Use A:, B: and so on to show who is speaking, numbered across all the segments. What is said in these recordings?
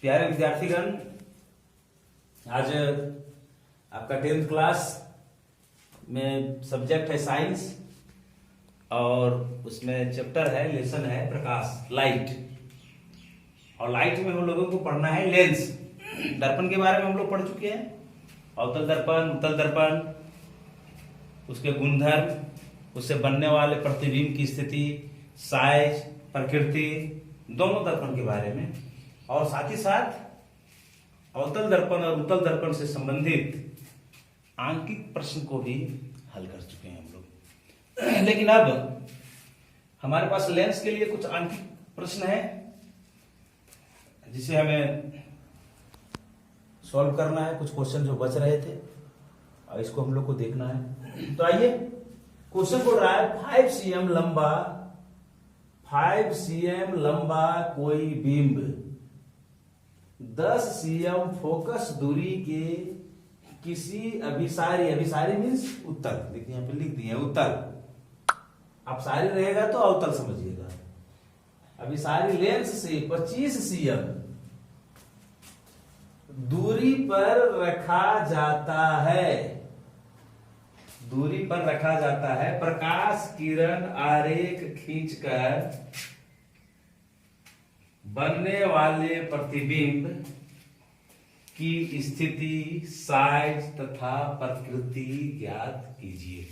A: प्यारे विद्यार्थीगण, आज आपका 10th क्लास में सब्जेक्ट है साइंस और उसमें चैप्टर है, लेसन है प्रकाश, लाइट। और लाइट में हम लोगों को पढ़ना है लेंस। दर्पण के बारे में हम लोग पढ़ चुके हैं, अवतल दर्पण, उत्तल दर्पण, उसके गुणधर्म, उससे बनने वाले प्रतिबिंब की स्थिति, साइज, प्रकृति, दोनों दर्पण के बारे में, और साथ ही साथ अवतल दर्पण और उत्तल दर्पण से संबंधित आंकिक प्रश्न को भी हल कर चुके हैं हम लोग। लेकिन अब हमारे पास लेंस के लिए कुछ आंकिक प्रश्न है जिसे हमें सॉल्व करना है। कुछ क्वेश्चन जो बच रहे थे और इसको हम लोग को देखना है। तो आइए, क्वेश्चन बोल रहा है 5 cm लंबा कोई बिंब 10 cm फोकस दूरी के किसी अभिसारी मीन्स उत्तल, देखिए यहां पे लिख दिए उत्तल, अपसारी रहेगा तो अवतल समझिएगा। अभिसारी लेंस से 25 cm दूरी पर रखा जाता है, प्रकाश किरण आरेख खींचकर बनने वाले प्रतिबिंब की स्थिति, साइज तथा प्रकृति ज्ञात कीजिए।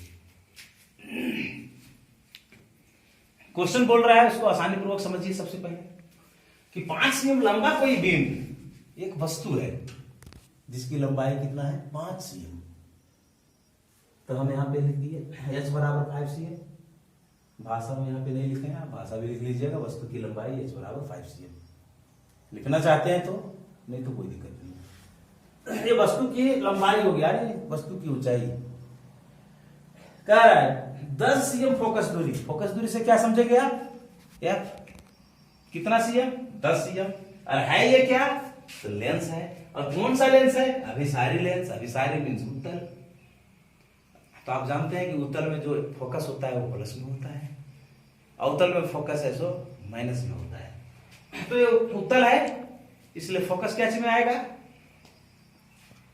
A: क्वेश्चन बोल रहा है, उसको आसानी पूर्वक समझिए। सबसे पहले कि 5 cm लंबा कोई बिंब एक वस्तु है जिसकी लंबाई कितना है, 5 cm। तो हम यहां पे लिख दिए h बराबर 5 cm। भाषा में यहां पे नहीं लिखेंगे, आप भाषा भी लिख लीजिएगा, वस्तु की लंबाई h बराबर 5 cm। लिखना चाहते हैं तो, नहीं तो कोई दिक्कत नहीं। ये वस्तु की लंबाई हो गया, वस्तु की ऊंचाई। कह रहा है 10 cm फोकस दूरी। फोकस दूरी से क्या समझेंगे आप, यार कितना cm, 10 cm। और है ये क्या, तो लेंस है। और कौन सा लेंस है, अभिसारी लेंस। अभिसारी मीन्स उत्तल। तो आप जानते हैं कि उत्तल में जो फोकस होता है वो प्लस में होता है, अवतल में फोकस है सो माइनस में होता है। तो ये उत्तल है, इसलिए फोकस क्या चीज में आएगा,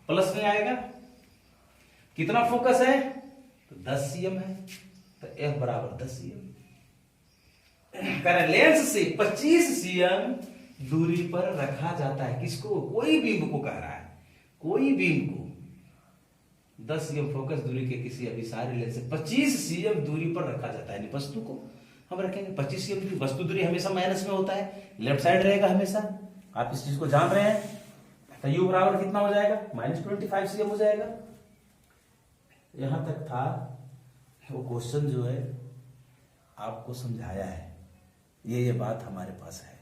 A: प्लस में आएगा। कितना फोकस है, तो 10 cm है, तो f बराबर 10 cm। लेंस से 25 cm दूरी पर रखा जाता है। किसको, कोई बिंब को कह रहा है, कोई बिंब को 10 cm फोकस दूरी के किसी अभिसारी लेंस से 25 cm दूरी पर रखा जाता है। वस्तु को हम रखेंगे 25 cm की। वस्तु दूरी हमेशा माइनस में होता है, लेफ्ट साइड रहेगा हमेशा। आप इस चीज को जान रहे हैं। तो u बराबर कितना हो जाएगा, -25 cm हो जाएगा। यहां तक था वो क्वेश्चन जो है आपको समझाया है, ये बात हमारे पास है।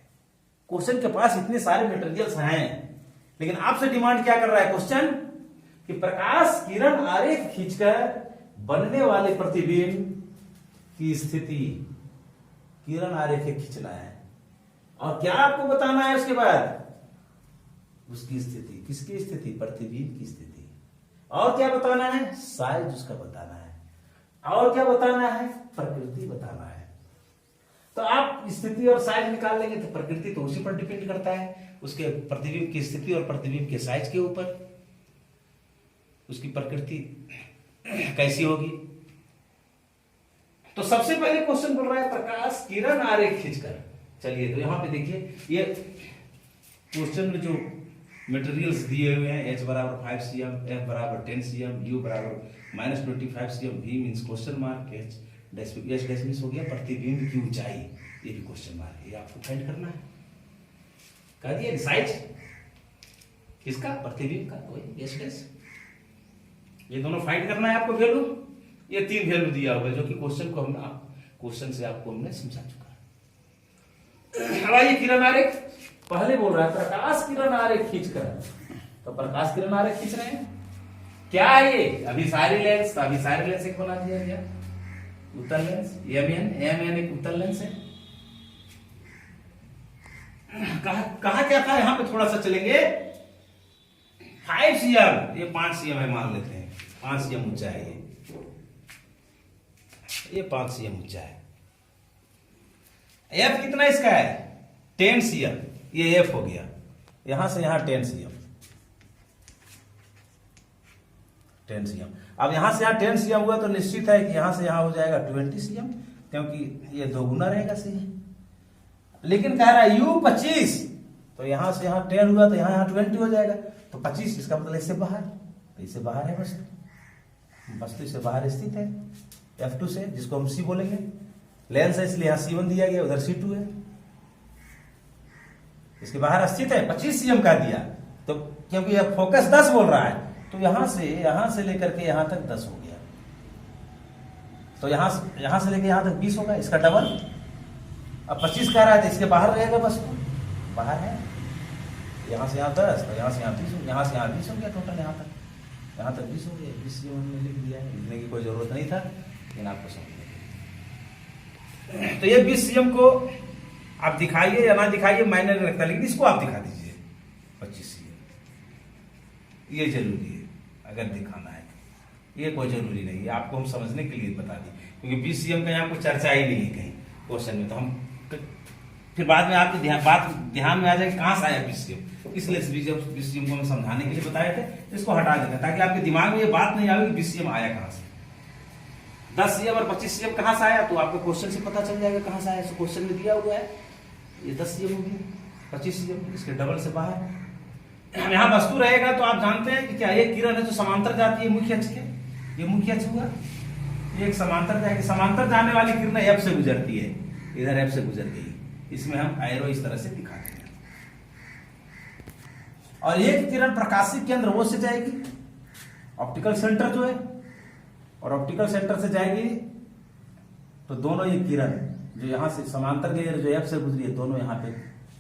A: क्वेश्चन के पास इतने सारे मटेरियल्स हैं, लेकिन आपसे डिमांड क्या कर रहा है क्वेश्चन, कि प्रकाश किरण आरेख खींचकर बनने वाले प्रतिबिंब की स्थिति, किरण आरेख खींचना है। और क्या आपको बताना है उसके बाद, उसकी स्थिति। किसकी स्थिति, प्रतिबिंब की स्थिति। और क्या बताना है, साइज उसका बताना है। और क्या बताना है, प्रकृति बताना है। तो आप स्थिति और साइज निकाल लेंगे तो प्रकृति तो उसी पर डिपेंड करता है, उसके प्रतिबिंब की स्थिति और प्रतिबिंब के साइज के ऊपर उसकी प्रकृति कैसी होगी। तो सबसे पहले क्वेश्चन बोल रहा है प्रकाश किरण आरेख खींचकर। चलिए, तो यहां पे देखिए, ये क्वेश्चन में जो मटेरियल्स दिए हुए हैं, h बराबर 5 cm, f बराबर 10 cm, u बराबर -25 cm, v means question mark, h dash means हो गया प्रतिबिंब की ऊंचाई, ये भी क्वेश्चन मार्क है, ये आपको फाइंड करना है। कह दिया साइज किसका, प्रतिबिंब का, वही h डैश। ये दोनों फाइंड करना है आपको वैल्यू। ये 3 वैल्यू दिया हुआ है जो कि क्वेश्चन को क्वेश्चन से आपको हमने समझा चुका है। अब आइए किरण आरेख। पहले बोल रहा है प्रकाश किरण आरेख खींचकर, तो प्रकाश किरण आरेख खींच रहे हैं। क्या है ये, अभिसारी लेंस। तो अभिसारी लेंस एक बना दिया गया, उत्तल लेंस, एम एक उत्तल लेंस है। कहा क्या था, यहां पे थोड़ा सा चलेंगे। 5 cm, ये 5 cm है मान लेते हैं, 5 cm ऊंचा है ये 5 cm ऊंचा है। f कितना इसका है, 10 cm, ये f हो गया। यहां से यहां 10 cm, 10 cm। अब यहां से यहां 10 cm हुआ तो निश्चित है कि यहां से यहां हो जाएगा 20 cm, क्योंकि ये दोगुना रहेगा सही। लेकिन कह रहा है u 25, तो यहां से यहां 10 हुआ तो यहां 20 हो जाएगा, तो 25, इसका मतलब इससे बाहर, तो इससे बाहर है वस्तु, वस्तु इससे बाहर स्थित है F2 से, जिसको हम C बोलेंगे। लेंस है इसलिए यहां C1 दिया गया, उधर C2 है, इसके बाहर स्थित है, 25 cm का दिया। तो क्योंकि अब फोकस 10 बोल रहा है, तो यहां से लेकर के यहां तक 10 हो गया, तो यहां से लेकर यहां तक 20 होगा, इसका डबल। अब 25 कह रहा है तो इसके बाहर रहेगा, बस बाहर है, यहां से यहां 10, तो यहां से यहां 30, यहां से यहां 20 हो गया टोटल, यहां तक 20 हो गया। 20 cm हमने लिख दिया है, लिखने की कोई जरूरत नहीं था, लेकिन आपको समझ। तो ये 20 cm को आप दिखाइए या ना दिखाइए मायने नहीं रखता, लेकिन इसको आप दिखा दीजिए 25 cm, ये जरूरी है अगर दिखाना है। ये कोई जरूरी नहीं है, आपको हम समझने के लिए बता दी, क्योंकि 20 cm का यहाँ कोई चर्चा ही नहीं है कहीं क्वेश्चन में। तो हम फिर बाद में आपके ध्यान में आ जाएगा कहां से आया 20 cm, इसलिए 20 cm को हम समझाने के लिए बताए थे। इसको हटा देते ताकि आपके दिमाग में ये बात नहीं आवे कि 20 cm आया कहां से। 10 cm और 25 cm कहां से आया, तो आपको क्वेश्चन से पता चल जाएगा कहां से आया। क्वेश्चन में दिया हुआ है ये 10 cm होगी, 25 cm इसके डबल से बाहर। यहाँ वस्तु रहेगा तो आप जानते हैं कि क्या ये किरण है जो समांतर जाती है मुख्य अक्ष के, ये मुख्य अक्ष हुआ, ये एक समांतर जाएगी, समांतर जाने वाली किरण F से गुजरती है, इधर F से गुजर गई, इसमें हम एरो इस तरह से दिखाते हैं। और एक किरण प्रकाशीय केंद्र वो से जाएगी ऑप्टिकल सेंटर जो है, और ऑप्टिकल सेंटर से जाएगी तो दोनों ये किरण जो यहां से समांतर के जो F से गुजरी है, दोनों यहां पे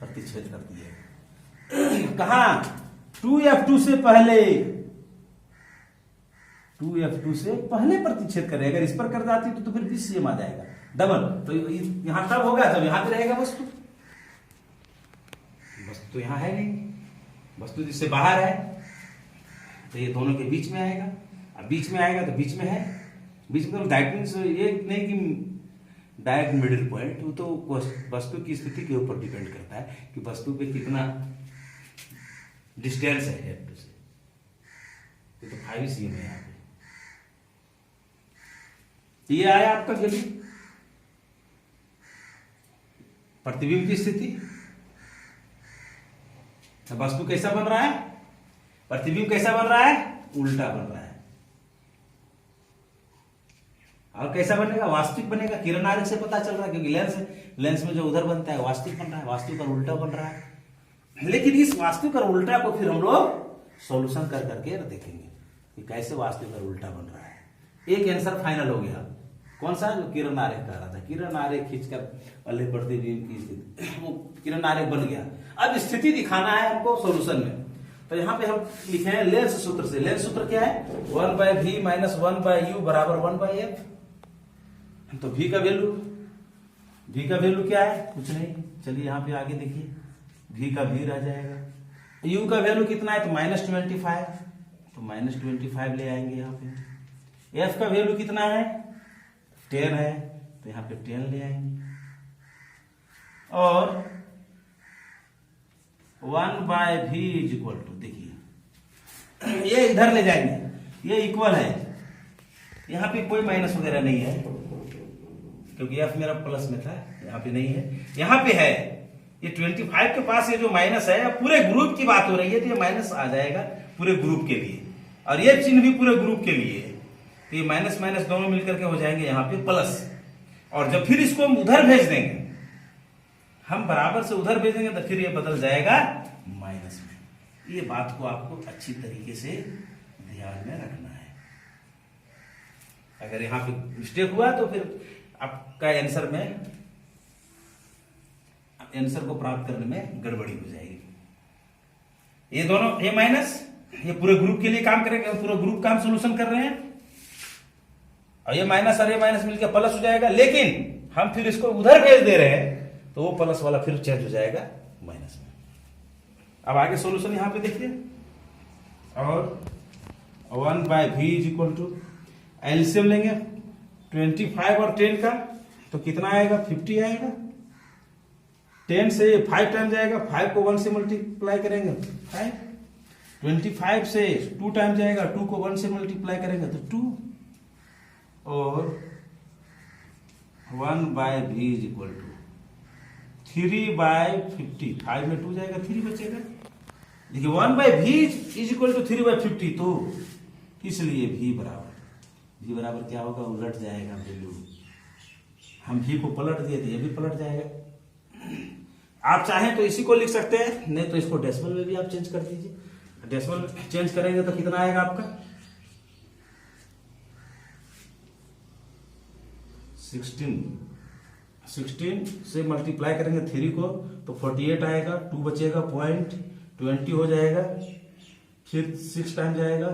A: प्रतिच्छेद करती है। कहा 2F2 से पहले, 2F2 से पहले प्रतिच्छेद करे। अगर इस पर कर जाती तो फिर 20 cm आ जाएगा डबल। तो यहां तब होगा जब यहां पे रहेगा वस्तु, वस्तु यहां है नहीं, वस्तु जिससे बाहर है, तो ये दोनों के बीच में आएगा। अब बीच में आएगा तो बीच में है, बीच में, तो दैट मींस ये नहीं कि डायरेक्ट मिडिल पॉइंट, वो तो वस्तु की स्थिति के ऊपर डिपेंड करता है कि वस्तु पे कितना डिस्टेंस है F2 से। ये तो 5 cm है यहाँ पे। ये आया आपका वैल्यू प्रतिबिंब की स्थिति। वस्तु कैसा बन रहा है, प्रतिबिंब कैसा बन रहा है, उल्टा बन रहा है। और कैसा बनेगा, वास्तविक बनेगा। किरण आरेख से पता चल रहा है, क्योंकि लेंस में जो उधर बनता है वास्तविक बन रहा है, वास्तविक और उल्टा बन रहा है। लेकिन इस वास्तविक और उल्टा को फिर हम लोग सॉल्यूशन कर करके देखेंगे कि कैसे वास्तविक और उल्टा बन रहा है। एक आंसर फाइनल हो गया, कौन सा, जो किरण आरेख कह रहा था, किरण आरेख खींचकर पहले प्रतिबिंब की स्थिति, वो किरण आरेख बन गया। अब स्थिति दिखाना है हमको सॉल्यूशन में, तो यहाँ पे हम लिखे हैं लेंस सूत्र से। लेंस सूत्र क्या है, 1/v - 1/u बराबर 1/f। तो v का वैल्यू क्या है, कुछ नहीं, चलिए यहाँ पे आगे देखिए, v का v रह जाएगा। u का वैल्यू कितना है, तो -25, तो -25 ले आएंगे यहाँ पे। f का वैल्यू कितना है, 10 है, तो यहाँ पे 10 ले आएंगे। और 1/v = देखिए ये इधर ले जाएंगे, ये इक्वल है, यहाँ पे कोई माइनस वगैरह नहीं है क्योंकि f मेरा प्लस में था, यहाँ पे नहीं है, यहाँ पे है। ये 25 के पास ये जो माइनस है, पूरे ग्रुप की बात हो रही है, तो ये माइनस आ जाएगा पूरे ग्रुप के लिए, और ये चिन्ह भी पूरे ग्रुप के लिए। तो ये माइनस माइनस दोनों मिलकर के हो जाएंगे यहाँ पे प्लस। और जब फिर इसको हम उधर भेज देंगे, हम बराबर से उधर भेजेंगे, तो फिर ये बदल जाएगा माइनस में। ये बात को आपको अच्छी तरीके से ध्यान में रखना है। अगर यहाँ पे मिस्टेक हुआ तो फिर आपका आंसर को प्राप्त करने में गड़बड़ी हो जाएगी। ये दोनों, ये माइनस, ये पूरे ग्रुप के लिए काम करेंगे, पूरा ग्रुप का हम सोल्यूशन कर रहे हैं, और ये माइनस और ये माइनस मिलकर प्लस हो जाएगा। लेकिन हम फिर इसको उधर भेज दे रहे हैं, तो वो प्लस वाला फिर चेंज हो जाएगा माइनस में। अब आगे सॉल्यूशन यहां पे देखिए, और 1/v = एलसीएम लेंगे 25 और 10 का, तो कितना आएगा, 50 आएगा।
B: 10 से 5 टाइम जाएगा, 5 को 1 से मल्टीप्लाई करेंगे 5, 25 से 2 टाइम जाएगा, 2 को 1 से मल्टीप्लाई करेंगे तो 2, और 1/v इज इक्वल टू 3/50, 5 में 2 जाएगा, 3 बचेगा। देखिए 1/v इज इक्वल टू 3/50, तो इसलिए v बराबर क्या होगा, उलट जाएगा वैल्यू। हम v को पलट दिए तो ये भी पलट जाएगा। आप चाहें तो इसी को लिख सकते हैं, नहीं तो इसको डेसिमल में भी आप चेंज कर दीजिए। डेसिमल चेंज करेंगे तो कितना आएगा आपका 16 से मल्टीप्लाई करेंगे 3 को तो 48 आएगा, 2 बचेगा, 0.20 हो जाएगा, फिर 6 टाइम जाएगा,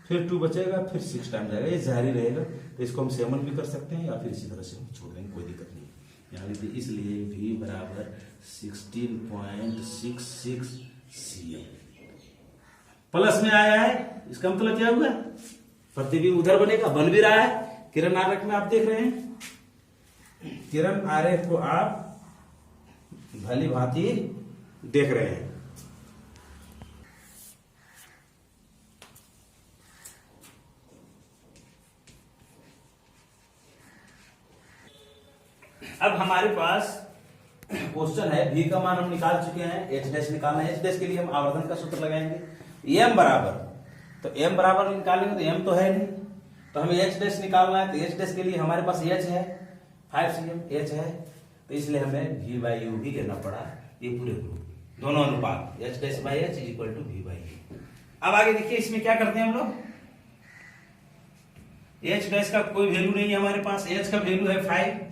B: फिर 2 बचेगा, फिर 6 टाइम जाएगा, ये जारी रहेगा। तो इसको हम 7 भी कर सकते हैं या फिर इसी तरह से हम छोड़ देंगे, कोई दिक्कत नहीं यहाँ लिखते। इसलिए v बराबर 16.66 cm प्लस में आया है। इसका मतलब क्या हुआ, प्रतिबिंब उधर बनेगा, बन भी रहा है। किरण आरेख में आप देख रहे हैं, किरण आरेख को आप भली भांति देख रहे हैं। अब हमारे पास क्वेश्चन है, v का मान हम निकाल चुके हैं, h डैश निकालना है। h डैश के लिए हम आवर्धन का सूत्र लगाएंगे, m बराबर, तो m बराबर निकालेंगे तो m तो है नहीं, तो हमें h डैश निकालना है। तो h डैश के लिए हमारे पास h है 5 cm, h है, तो इसलिए हमें v/u भी लेना पड़ा। ये पूरे ग्रुप दोनों अनुपात h dash by h is equal to v/u। अब आगे देखिए, इसमें क्या करते हैं हम लोग, h डैश का कोई वैल्यू नहीं है हमारे पास, h का वैल्यू है 5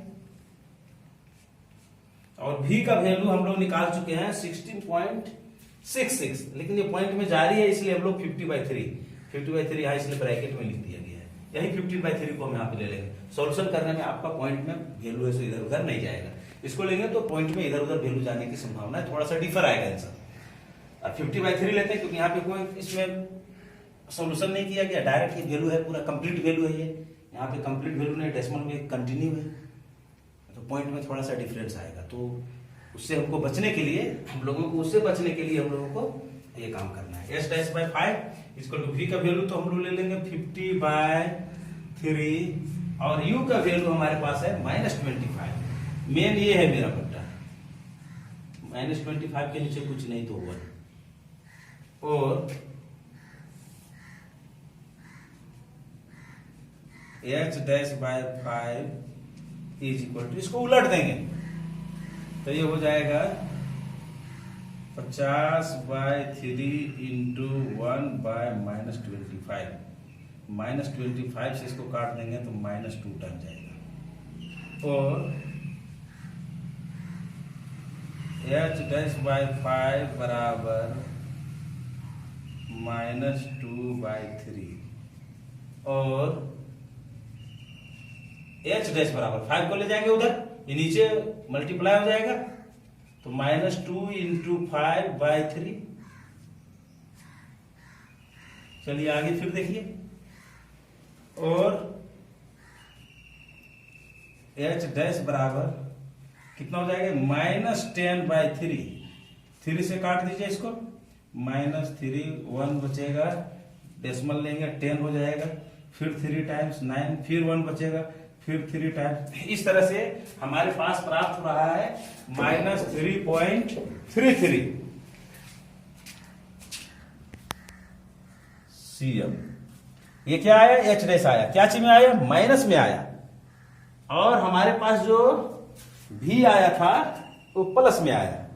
B: और v का वैल्यू हम लोग निकाल चुके हैं 16.66, लेकिन ये पॉइंट में जारी है, इसलिए हम लोग 50/3 है, इसलिए ब्रैकेट में लिख दिया गया है। यही 50/3 को हम यहाँ पे ले लेंगे। सॉल्यूशन करने में आपका पॉइंट में वैल्यू है, इधर उधर नहीं जाएगा। इसको लेंगे तो पॉइंट में इधर उधर वैल्यू जाने की संभावना है, थोड़ा सा डिफर आएगा आंसर। अब 50/3 लेते हैं क्योंकि यहाँ पे कोई इसमें सोल्यूशन नहीं किया गया, डायरेक्ट ये वैल्यू है, पूरा कंप्लीट वैल्यू है। ये यहाँ पे कंप्लीट वैल्यू नहीं, डेसिमल में कंटिन्यू है, तो पॉइंट में थोड़ा सा डिफरेंस आएगा। तो उससे हमको बचने के लिए, हम लोगों को उससे बचने के लिए हम लोगों को ये काम करना है। h डैश बाई 5 इसको v का वैल्यू तो हम लोग ले लेंगे 50/3 और u का वैल्यू हमारे पास है -25। मेन ये है मेरा बट्टा, -25 के नीचे कुछ नहीं तो 1, और h dash by 5 is equal to, इसको उलट देंगे तो ये हो जाएगा 50/3 इंटू 1/-25। -25 से इसको काट देंगे तो -2 टाइम जाएगा, और h डैश बाई 5 बराबर -2/3 और h डैश बराबर 5 को ले जाएंगे उधर, ये नीचे मल्टीप्लाई हो जाएगा तो -2 इंटू 5/3। चलिए आगे फिर देखिए, और h डैश बराबर कितना हो जाएगा -10/3। 3 से काट दीजिए इसको, -3, 1 बचेगा, डेसिमल लेंगे 10 हो जाएगा, फिर 3 टाइम्स 9, फिर 1 बचेगा, फिर 3 टाइम्स। इस तरह से हमारे पास प्राप्त हो रहा है -3.33 cm। ये क्या आया, h डैश आया, क्या चीज में आया, माइनस में आया, और हमारे पास जो v आया था वो प्लस में आया।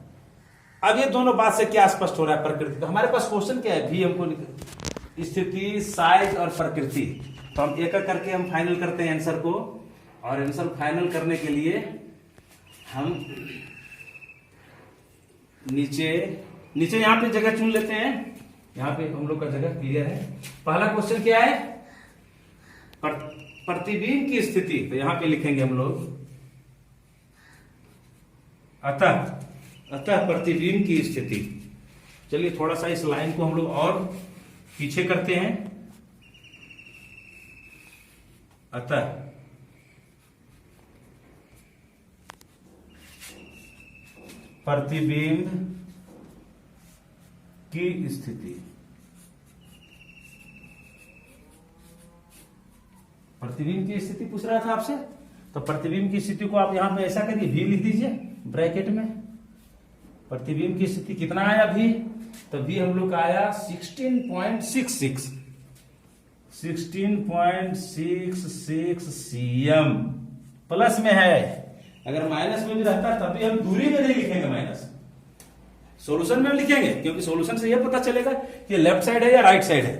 B: अब ये दोनों बात से क्या स्पष्ट हो रहा है, प्रकृति का। हमारे पास क्वेश्चन क्या है, v हमको स्थिति, साइज और प्रकृति, तो हम एक एक करके हम फाइनल करते हैं आंसर को। और आंसर फाइनल करने के लिए हम नीचे यहाँ पे जगह चुन लेते हैं। यहाँ पे हम लोग का जगह क्लियर है। पहला क्वेश्चन क्या है, प्रतिबिंब की स्थिति, तो यहाँ पे लिखेंगे हम लोग अतः प्रतिबिंब की स्थिति। चलिए थोड़ा सा इस लाइन को हम लोग और पीछे करते हैं। अतः प्रतिबिंब की स्थिति, प्रतिबिंब की स्थिति पूछ रहा था आपसे। तो प्रतिबिंब की स्थिति को आप यहां पे ऐसा करिए, v लिख दीजिए ब्रैकेट में। प्रतिबिंब की स्थिति कितना आया v, तो v हम लोग का आया 16.66 cm प्लस में है। अगर माइनस में भी रहता तब भी हम दूरी में नहीं लिखेंगे, माइनस सॉल्यूशन में लिखेंगे, क्योंकि सॉल्यूशन से यह पता चलेगा कि लेफ्ट साइड है या राइट साइड है।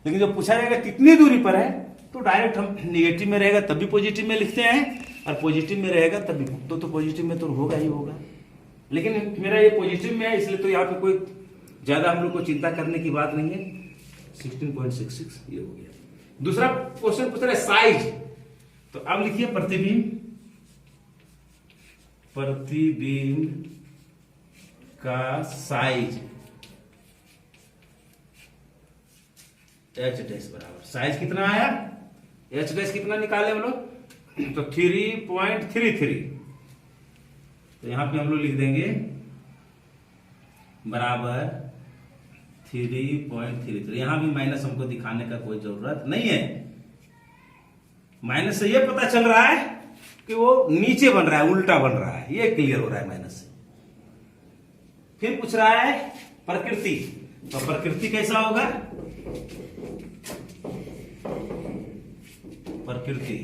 B: लेकिन जब पूछा जाएगा कितनी दूरी पर है, तो डायरेक्ट हम निगेटिव में रहेगा तब भी पॉजिटिव में लिखते हैं, और पॉजिटिव में रहेगा तब भी तो पॉजिटिव में तो होगा ही होगा। लेकिन मेरा ये पॉजिटिव में है, इसलिए तो यहाँ पे कोई ज्यादा हम लोग को चिंता करने की बात नहीं है। 16.66 ये हो गया। दूसरा क्वेश्चन पूछ रहा है साइज, तो अब लिखिए प्रतिबिंब, प्रतिबिंब का साइज एच डैश बराबर, साइज कितना आया, एच डैश कितना निकाले हम लोग, तो 3.33। तो यहां पे हम लोग लिख देंगे बराबर 3.33। यहां भी माइनस हमको दिखाने का कोई जरूरत नहीं है। माइनस से ये पता चल रहा है कि वो नीचे बन रहा है, उल्टा बन रहा है, ये क्लियर हो रहा है माइनस से। फिर पूछ रहा है प्रकृति, तो प्रकृति कैसा होगा, प्रकृति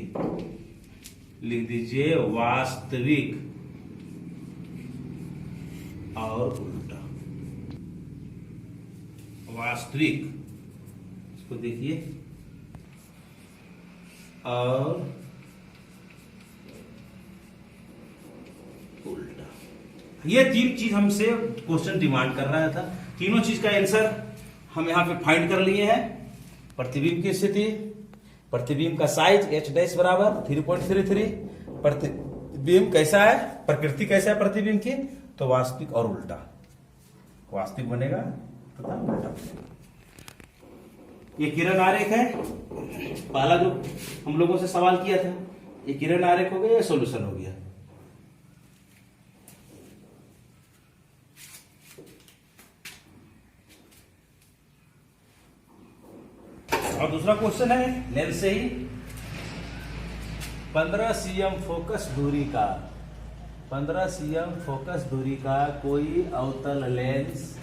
B: लिख दीजिए वास्तविक और उल्टा। वास्तविक इसको देखिए और उल्टा। ये तीन चीज हमसे क्वेश्चन डिमांड कर रहा था। तीनों चीज का आंसर हम यहां पे फाइंड कर लिए हैं। प्रतिबिंब की स्थिति, प्रतिबिंब का साइज h डैश बराबर 3.33, प्रतिबिंब कैसा है, प्रकृति कैसा है प्रतिबिंब की, तो वास्तविक और उल्टा। वास्तविक बनेगा तथा उल्टा बनेगा। ये किरण आरेख है, पहला जो हम लोगों से सवाल किया था, ये किरण आरेख हो गया, ये सॉल्यूशन हो गया। और दूसरा क्वेश्चन है लेंस से ही 15 cm फोकस दूरी का, 15 cm फोकस दूरी का कोई अवतल लेंस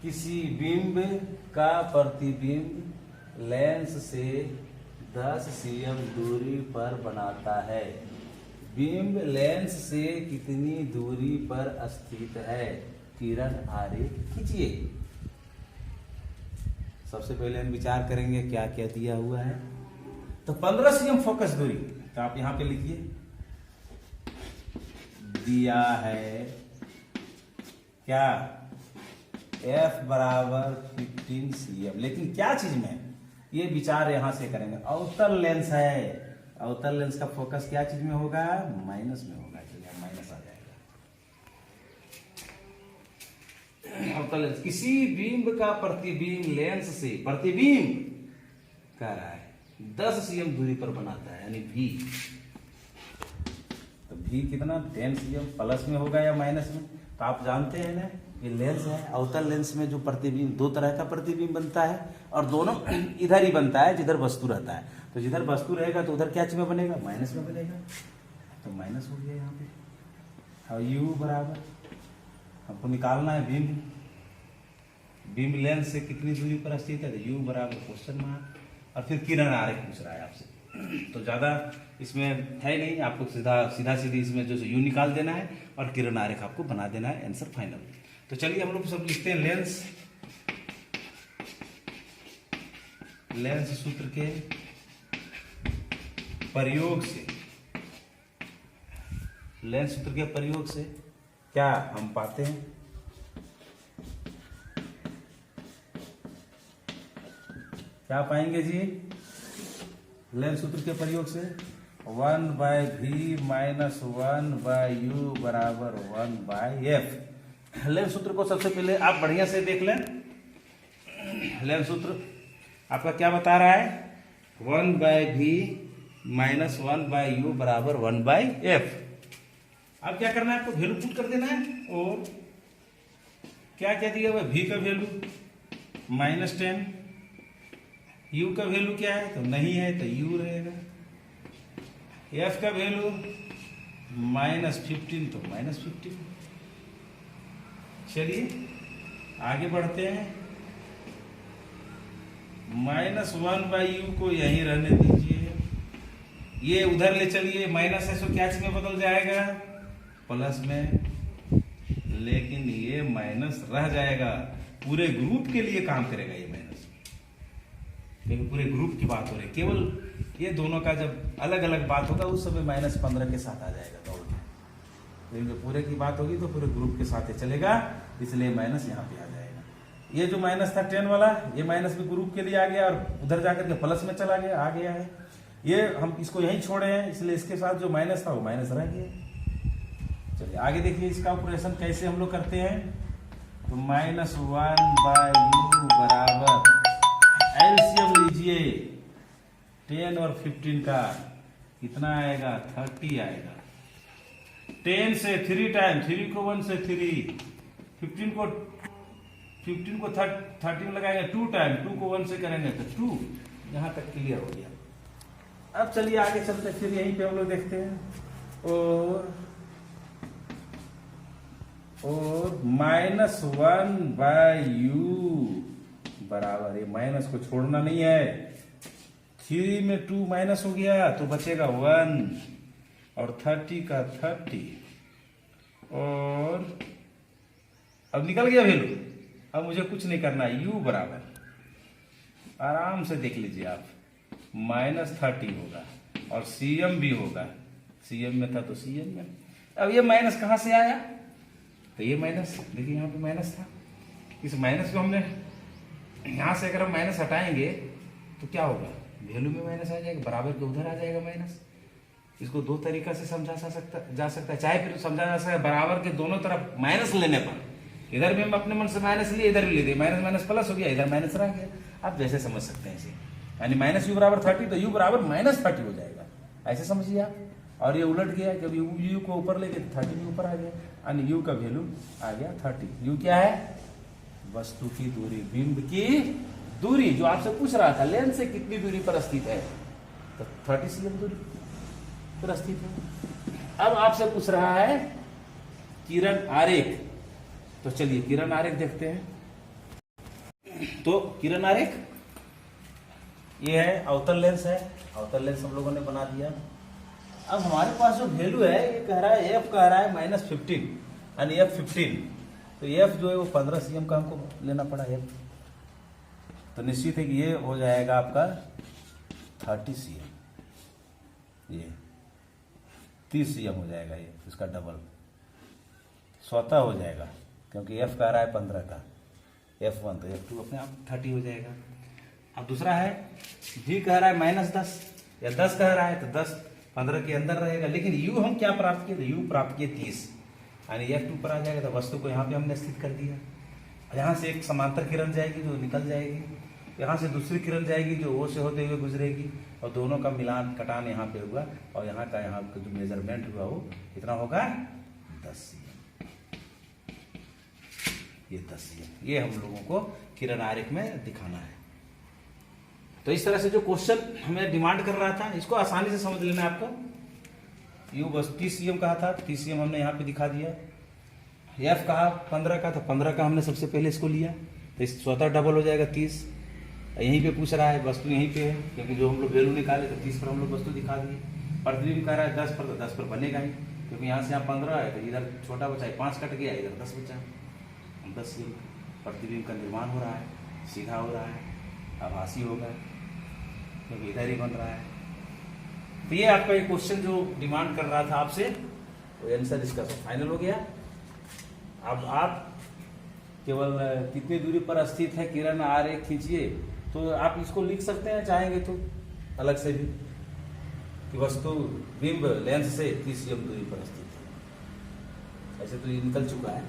B: किसी बिंब का प्रतिबिंब लेंस से 10 cm दूरी पर बनाता है। बिंब लेंस से कितनी दूरी पर स्थित है, किरण आरेख खींचिए। सबसे पहले हम विचार करेंगे क्या क्या दिया हुआ है। तो 15 cm फोकस दूरी, तो आप यहां पे लिखिए दिया है क्या, F बराबर 15 cm। लेकिन क्या चीज में, ये विचार यहां से करेंगे। अवतल लेंस है, अवतल लेंस का फोकस क्या चीज में होगा, माइनस में होगा, चलिए माइनस आ जाएगा। अवतल लेंस किसी बिंब का प्रतिबिंब लेंस से, प्रतिबिंब कह रहा है 10 cm दूरी पर बनाता है, यानी v। तो v कितना, 10 cm प्लस में होगा या माइनस में। तो आप जानते हैं ना, ये लेंस है, अवतल लेंस में जो प्रतिबिंब, दो तरह का प्रतिबिंब बनता है, और दोनों इधर ही बनता है जिधर वस्तु रहता है। तो जिधर वस्तु रहेगा तो उधर क्या चीज में बनेगा, माइनस में बनेगा। तो माइनस हो गया यहाँ पे। और u बराबर हमको निकालना है बिंब, बिंब लेंस से कितनी दूरी पर स्थित है, तो u बराबर क्वेश्चन मार्क। और फिर किरण आरेख पूछ रहा है आपसे, तो ज्यादा इसमें है नहीं, आपको सीधा सीधी इसमें जो u निकाल देना है और किरण आरेख आपको बना देना है, आंसर फाइनल। तो चलिए हम लोग सब लिखते हैं लेंस, लेंस सूत्र के प्रयोग से, लेंस सूत्र के प्रयोग से क्या हम पाते हैं, क्या पाएंगे जी, लेंस सूत्र के प्रयोग से 1/v माइनस 1/u बराबर 1/f। लेंस सूत्र को सबसे पहले आप बढ़िया से देख लें। लेंस सूत्र आपका क्या बता रहा है, 1/v माइनस 1/u बराबर 1/f।
A: अब क्या करना है आपको, वैल्यू पुट कर देना है। और क्या क्या दिया हुआ है, v का वैल्यू -10, u का वैल्यू क्या है, तो नहीं है तो u रहेगा, f का वैल्यू -15 तो -15। चलिए आगे बढ़ते हैं। -1/u को यहीं रहने दीजिए, ये उधर ले चलिए, माइनस है तो क्या चीज में बदल जाएगा, प्लस में, लेकिन ये माइनस रह जाएगा, पूरे ग्रुप के लिए काम करेगा ये माइनस, लेकिन पूरे ग्रुप की बात हो रही है, केवल ये दोनों का जब अलग अलग बात होगा उस समय -15 के साथ आ जाएगा दौड़ में, लेकिन जब पूरे की बात होगी तो पूरे ग्रुप के साथ ही चलेगा, इसलिए माइनस यहाँ पे आ जाएगा। ये जो माइनस था 10 वाला, ये माइनस भी ग्रुप के लिए आ गया और उधर जाकर के प्लस में चला गया, आ गया है। ये हम इसको यहीं छोड़े हैं, इसलिए इसके साथ जो माइनस था वो माइनस रह गया। चलिए आगे देखिए इसका ऑपरेशन कैसे हम लोग करते हैं। तो -1/u बराबर, एलसीएम लीजिए 10 और 15 का, कितना आएगा, 30 आएगा। 10 से 3 टाइम, 3 को 1 से 3, 15 को 30 में लगाएंगे 2 टाइम, 2 को 1 से करेंगे तो 2। यहां तक क्लियर हो गया। अब चलिए आगे चलते, फिर यहीं पे हम लोग देखते हैं। और -1/u बराबर, ये माइनस को छोड़ना नहीं है, 3 में 2 माइनस हो गया तो बचेगा 1, और 30 का 30, और अब निकल गया वैल्यू। अब मुझे कुछ नहीं करना है, u बराबर, आराम से देख लीजिए आप, -30 होगा और cm भी होगा, cm में था तो cm में। अब ये माइनस कहां से आया, तो ये माइनस देखिए यहाँ पे माइनस था, इस माइनस को हमने यहाँ से अगर हम माइनस हटाएंगे तो क्या होगा, वैल्यू में माइनस आ जाएगा, बराबर के उधर आ जाएगा माइनस। इसको दो तरीका से समझा जा सकता है, चाहे फिर समझा जा सकता है बराबर के दोनों तरफ माइनस लेने पर, इधर भी हम अपने मन से माइनस लिए, इधर भी ले दिए, माइनस माइनस प्लस हो गया, इधर माइनस रह गया। आप जैसे समझ सकते हैं इसे, यानी -u बराबर 30 तो u बराबर -30 हो जाएगा, ऐसे समझिए आप। और ये उलट गया, जब u को ऊपर लेके 30 भी ऊपर आ गया, यानी u का वैल्यू आ गया 30। u क्या है, वस्तु की दूरी, बिंब की दूरी, जो आपसे पूछ रहा था लेंस से कितनी दूरी पर स्थित है, तो 30 cm दूरी पर स्थित है। अब आपसे पूछ रहा है किरण आरेख, तो चलिए किरण आरेख देखते हैं। तो किरण आरेख ये है, अवतल लेंस है, अवतल लेंस हम लोगों ने बना दिया। अब हमारे पास जो वैल्यू है, ये कह रहा है f कह रहा है -15, यानी f15, तो f जो है वो 15 cm का हमको लेना पड़ा f, तो निश्चित है कि ये हो जाएगा आपका 30 cm, ये 30 cm हो जाएगा, ये इसका डबल स्वतः हो जाएगा, क्योंकि f कह रहा है 15 का, f1 तो f2 अपने आप 30 हो जाएगा। अब दूसरा है v कह रहा है -10 या 10 कह रहा है, तो 10 15 के अंदर रहेगा, लेकिन u हम क्या प्राप्त किए, तो u प्राप्त किए 30, यानी f2 पर आ जाएगा, तो वस्तु को यहाँ पे हमने स्थित कर दिया। यहाँ से एक समांतर किरण जाएगी जो निकल जाएगी, यहाँ से दूसरी किरण जाएगी जो ओ से होते हुए गुजरेगी, और दोनों का मिलान कटान यहाँ पे हुआ, और यहाँ का जो मेजरमेंट हुआ वो कितना होगा, 10 cm, ये 10 cm। ये हम लोगों को किरण आरेख में दिखाना है। तो इस तरह से जो क्वेश्चन हमें डिमांड कर रहा था, इसको आसानी से समझ लेना है आपको। u बस 30 cm कहा था, 30 cm हमने यहाँ पे दिखा दिया। f कहा 15 का, तो 15 का हमने सबसे पहले इसको लिया, तो इस स्वतः डबल हो जाएगा 30। यहीं पे पूछ रहा है, वस्तु यहीं पे है, क्योंकि जो हम लोग वैल्यू निकाले तो 30 पर हम लोग वस्तु दिखा दिए। प्रतिबिंब कह रहा है 10 पर, तो 10 पर बनेगा ही, क्योंकि यहाँ से यहाँ 15 है, तो इधर छोटा बचा है 5 कट गया, इधर 10 बचा, 10 cm प्रतिबिंब का निर्माण हो रहा है, सीधा हो रहा है, आभासी होगा, क्योंकि इधर ही बन रहा है। तो ये आपका एक क्वेश्चन जो डिमांड कर रहा था आपसे, तो आंसर इसका फाइनल हो गया। अब आप केवल कितनी दूरी पर स्थित है किरण आरेख खींचिए, तो आप इसको लिख सकते हैं चाहेंगे तो अलग से भी, कि वस्तु बिंब लेंस से 30 cm दूरी पर स्थित है, ऐसे तो ये निकल चुका है।